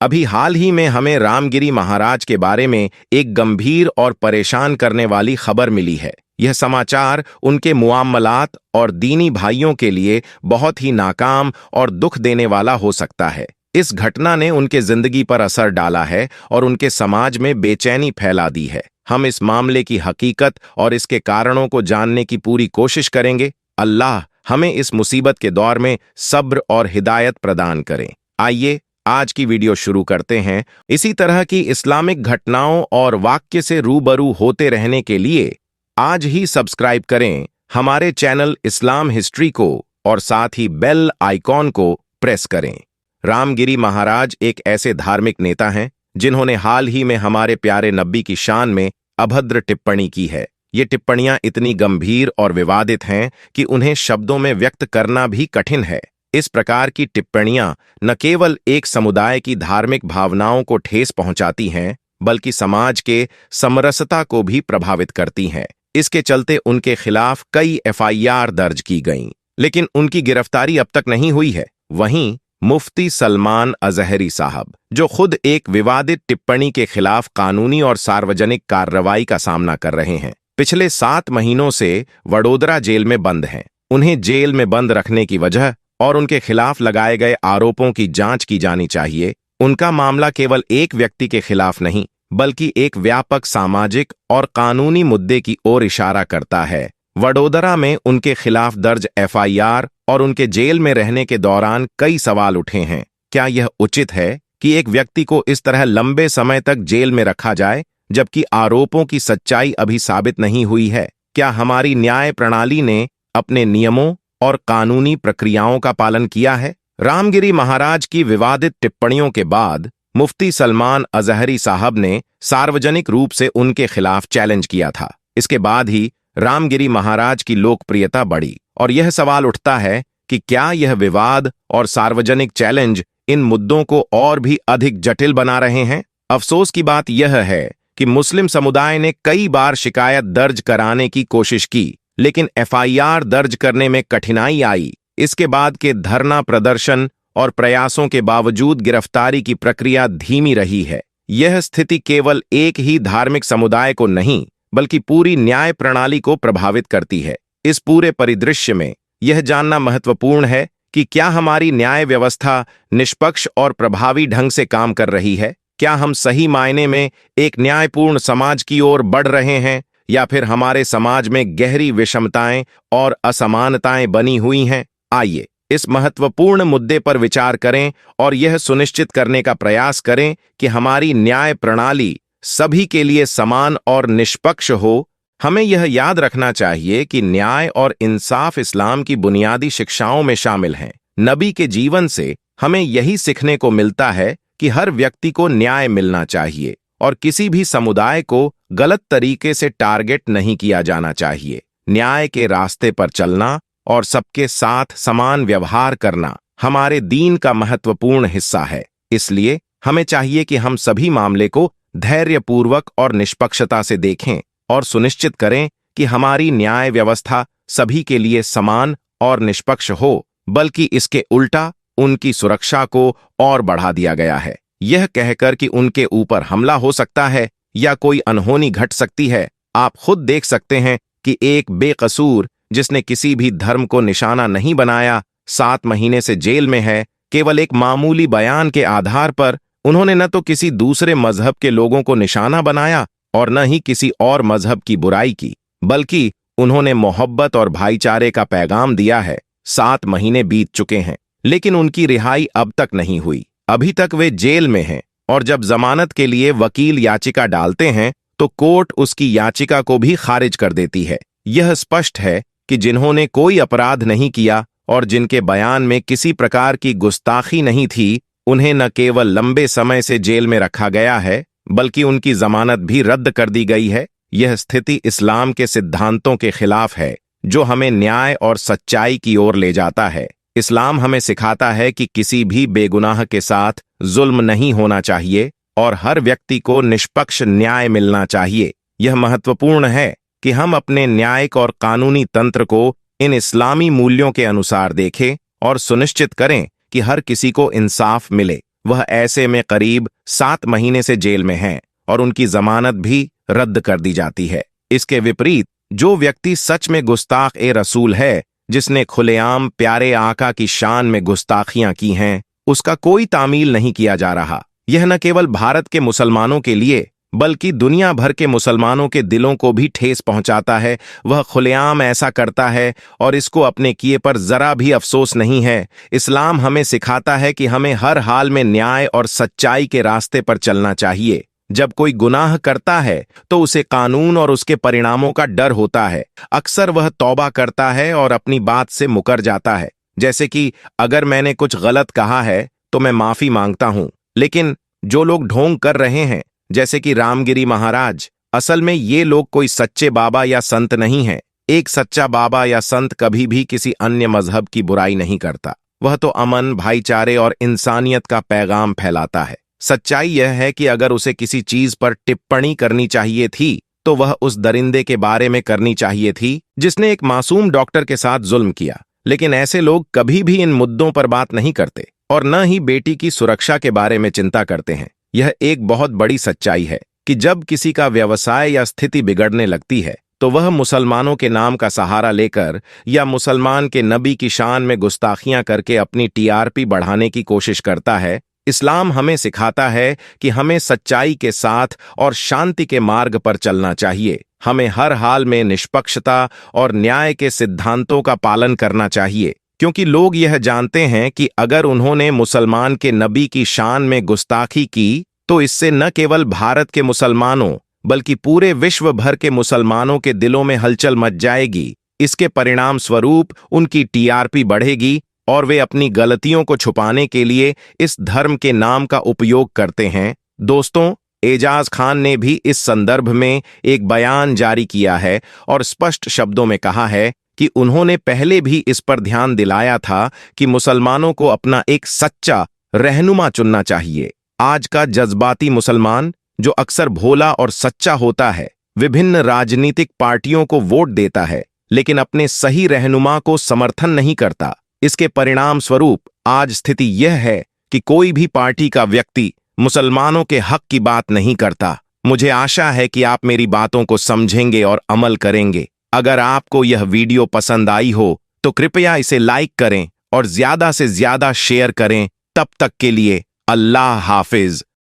अभी हाल ही में हमें रामगिरी महाराज के बारे में एक गंभीर और परेशान करने वाली खबर मिली है। यह समाचार उनके मुआमलात और दीनी भाइयों के लिए बहुत ही नाकाम और दुख देने वाला हो सकता है। इस घटना ने उनके जिंदगी पर असर डाला है और उनके समाज में बेचैनी फैला दी है। हम इस मामले की हकीकत और इसके कारणों को जानने की पूरी कोशिश करेंगे। अल्लाह हमें इस मुसीबत के दौर में सब्र और हिदायत प्रदान करें। आइए आज की वीडियो शुरू करते हैं। इसी तरह की इस्लामिक घटनाओं और वाक्य से रूबरू होते रहने के लिए आज ही सब्सक्राइब करें हमारे चैनल इस्लाम हिस्ट्री को और साथ ही बेल आइकॉन को प्रेस करें। रामगिरी महाराज एक ऐसे धार्मिक नेता हैं जिन्होंने हाल ही में हमारे प्यारे नबी की शान में अभद्र टिप्पणी की है। ये टिप्पणियां इतनी गंभीर और विवादित हैं कि उन्हें शब्दों में व्यक्त करना भी कठिन है। इस प्रकार की टिप्पणियां न केवल एक समुदाय की धार्मिक भावनाओं को ठेस पहुंचाती हैं, बल्कि समाज के समरसता को भी प्रभावित करती हैं। इसके चलते उनके खिलाफ कई एफआईआर दर्ज की गईं, लेकिन उनकी गिरफ्तारी अब तक नहीं हुई है। वहीं मुफ्ती सलमान अजहरी साहब, जो खुद एक विवादित टिप्पणी के खिलाफ कानूनी और सार्वजनिक कार्रवाई का सामना कर रहे हैं, पिछले 7 महीनों से वडोदरा जेल में बंद हैं। उन्हें जेल में बंद रखने की वजह और उनके खिलाफ लगाए गए आरोपों की जांच की जानी चाहिए। उनका मामला केवल एक व्यक्ति के खिलाफ नहीं, बल्कि एक व्यापक सामाजिक और कानूनी मुद्दे की ओर इशारा करता है। वडोदरा में उनके खिलाफ दर्ज एफआईआर और उनके जेल में रहने के दौरान कई सवाल उठे हैं। क्या यह उचित है कि एक व्यक्ति को इस तरह लंबे समय तक जेल में रखा जाए, जबकि आरोपों की सच्चाई अभी साबित नहीं हुई है? क्या हमारी न्याय प्रणाली ने अपने नियमों और कानूनी प्रक्रियाओं का पालन किया है? रामगिरी महाराज की विवादित टिप्पणियों के बाद मुफ्ती सलमान अजहरी साहब ने सार्वजनिक रूप से उनके खिलाफ चैलेंज किया था। इसके बाद ही रामगिरी महाराज की लोकप्रियता बढ़ी और यह सवाल उठता है कि क्या यह विवाद और सार्वजनिक चैलेंज इन मुद्दों को और भी अधिक जटिल बना रहे हैं? अफसोस की बात यह है कि मुस्लिम समुदाय ने कई बार शिकायत दर्ज कराने की कोशिश की, लेकिन एफआईआर दर्ज करने में कठिनाई आई। इसके बाद के धरना प्रदर्शन और प्रयासों के बावजूद गिरफ्तारी की प्रक्रिया धीमी रही है। यह स्थिति केवल एक ही धार्मिक समुदाय को नहीं, बल्कि पूरी न्याय प्रणाली को प्रभावित करती है। इस पूरे परिदृश्य में यह जानना महत्वपूर्ण है कि क्या हमारी न्याय व्यवस्था निष्पक्ष और प्रभावी ढंग से काम कर रही है? क्या हम सही मायने में एक न्यायपूर्ण समाज की ओर बढ़ रहे हैं, या फिर हमारे समाज में गहरी विषमताएं और असमानताएं बनी हुई हैं? आइए इस महत्वपूर्ण मुद्दे पर विचार करें और यह सुनिश्चित करने का प्रयास करें कि हमारी न्याय प्रणाली सभी के लिए समान और निष्पक्ष हो। हमें यह याद रखना चाहिए कि न्याय और इंसाफ इस्लाम की बुनियादी शिक्षाओं में शामिल हैं। नबी के जीवन से हमें यही सीखने को मिलता है कि हर व्यक्ति को न्याय मिलना चाहिए और किसी भी समुदाय को गलत तरीके से टारगेट नहीं किया जाना चाहिए। न्याय के रास्ते पर चलना और सबके साथ समान व्यवहार करना हमारे दीन का महत्वपूर्ण हिस्सा है। इसलिए हमें चाहिए कि हम सभी मामले को धैर्यपूर्वक और निष्पक्षता से देखें और सुनिश्चित करें कि हमारी न्याय व्यवस्था सभी के लिए समान और निष्पक्ष हो, बल्कि इसके उल्टा उनकी सुरक्षा को और बढ़ा दिया गया है। यह कहकर कि उनके ऊपर हमला हो सकता है या कोई अनहोनी घट सकती है। आप खुद देख सकते हैं कि एक बेकसूर जिसने किसी भी धर्म को निशाना नहीं बनाया 7 महीने से जेल में है। केवल एक मामूली बयान के आधार पर उन्होंने न तो किसी दूसरे मजहब के लोगों को निशाना बनाया और न ही किसी और मजहब की बुराई की, बल्कि उन्होंने मोहब्बत और भाईचारे का पैगाम दिया है। 7 महीने बीत चुके हैं, लेकिन उनकी रिहाई अब तक नहीं हुई। अभी तक वे जेल में हैं और जब जमानत के लिए वकील याचिका डालते हैं तो कोर्ट उसकी याचिका को भी खारिज कर देती है। यह स्पष्ट है कि जिन्होंने कोई अपराध नहीं किया और जिनके बयान में किसी प्रकार की गुस्ताखी नहीं थी, उन्हें न केवल लंबे समय से जेल में रखा गया है, बल्कि उनकी जमानत भी रद्द कर दी गई है। यह स्थिति इस्लाम के सिद्धांतों के खिलाफ है, जो हमें न्याय और सच्चाई की ओर ले जाता है। इस्लाम हमें सिखाता है कि किसी भी बेगुनाह के साथ जुल्म नहीं होना चाहिए और हर व्यक्ति को निष्पक्ष न्याय मिलना चाहिए। यह महत्वपूर्ण है कि हम अपने न्यायिक और कानूनी तंत्र को इन इस्लामी मूल्यों के अनुसार देखें और सुनिश्चित करें कि हर किसी को इंसाफ मिले। वह ऐसे में करीब 7 महीने से जेल में हैं और उनकी जमानत भी रद्द कर दी जाती है। इसके विपरीत जो व्यक्ति सच में गुस्ताख ए रसूल है, जिसने खुलेआम प्यारे आका की शान में गुस्ताखियां की हैं, उसका कोई तामील नहीं किया जा रहा। यह न केवल भारत के मुसलमानों के लिए बल्कि दुनिया भर के मुसलमानों के दिलों को भी ठेस पहुंचाता है। वह खुलेआम ऐसा करता है और इसको अपने किए पर जरा भी अफसोस नहीं है। इस्लाम हमें सिखाता है कि हमें हर हाल में न्याय और सच्चाई के रास्ते पर चलना चाहिए। जब कोई गुनाह करता है तो उसे कानून और उसके परिणामों का डर होता है। अक्सर वह तौबा करता है और अपनी बात से मुकर जाता है, जैसे कि अगर मैंने कुछ गलत कहा है तो मैं माफी मांगता हूं। लेकिन जो लोग ढोंग कर रहे हैं, जैसे कि रामगिरी महाराज, असल में ये लोग कोई सच्चे बाबा या संत नहीं हैं। एक सच्चा बाबा या संत कभी भी किसी अन्य मजहब की बुराई नहीं करता। वह तो अमन, भाईचारे और इंसानियत का पैगाम फैलाता है। सच्चाई यह है कि अगर उसे किसी चीज पर टिप्पणी करनी चाहिए थी तो वह उस दरिंदे के बारे में करनी चाहिए थी जिसने एक मासूम डॉक्टर के साथ जुल्म किया। लेकिन ऐसे लोग कभी भी इन मुद्दों पर बात नहीं करते और न ही बेटी की सुरक्षा के बारे में चिंता करते हैं। यह एक बहुत बड़ी सच्चाई है कि जब किसी का व्यवसाय या स्थिति बिगड़ने लगती है तो वह मुसलमानों के नाम का सहारा लेकर या मुसलमान के नबी की शान में गुस्ताखियां करके अपनी टीआरपी बढ़ाने की कोशिश करता है। इस्लाम हमें सिखाता है कि हमें सच्चाई के साथ और शांति के मार्ग पर चलना चाहिए। हमें हर हाल में निष्पक्षता और न्याय के सिद्धांतों का पालन करना चाहिए, क्योंकि लोग यह जानते हैं कि अगर उन्होंने मुसलमान के नबी की शान में गुस्ताखी की तो इससे न केवल भारत के मुसलमानों बल्कि पूरे विश्व भर के मुसलमानों के दिलों में हलचल मच जाएगी। इसके परिणाम स्वरूप उनकी टीआरपी बढ़ेगी और वे अपनी गलतियों को छुपाने के लिए इस धर्म के नाम का उपयोग करते हैं। दोस्तों, एजाज खान ने भी इस संदर्भ में एक बयान जारी किया है और स्पष्ट शब्दों में कहा है कि उन्होंने पहले भी इस पर ध्यान दिलाया था कि मुसलमानों को अपना एक सच्चा रहनुमा चुनना चाहिए। आज का जज्बाती मुसलमान, जो अक्सर भोला और सच्चा होता है, विभिन्न राजनीतिक पार्टियों को वोट देता है लेकिन अपने सही रहनुमा को समर्थन नहीं करता। इसके परिणाम स्वरूप आज स्थिति यह है कि कोई भी पार्टी का व्यक्ति मुसलमानों के हक की बात नहीं करता। मुझे आशा है कि आप मेरी बातों को समझेंगे और अमल करेंगे। अगर आपको यह वीडियो पसंद आई हो तो कृपया इसे लाइक करें और ज्यादा से ज्यादा शेयर करें। तब तक के लिए अल्लाह हाफिज।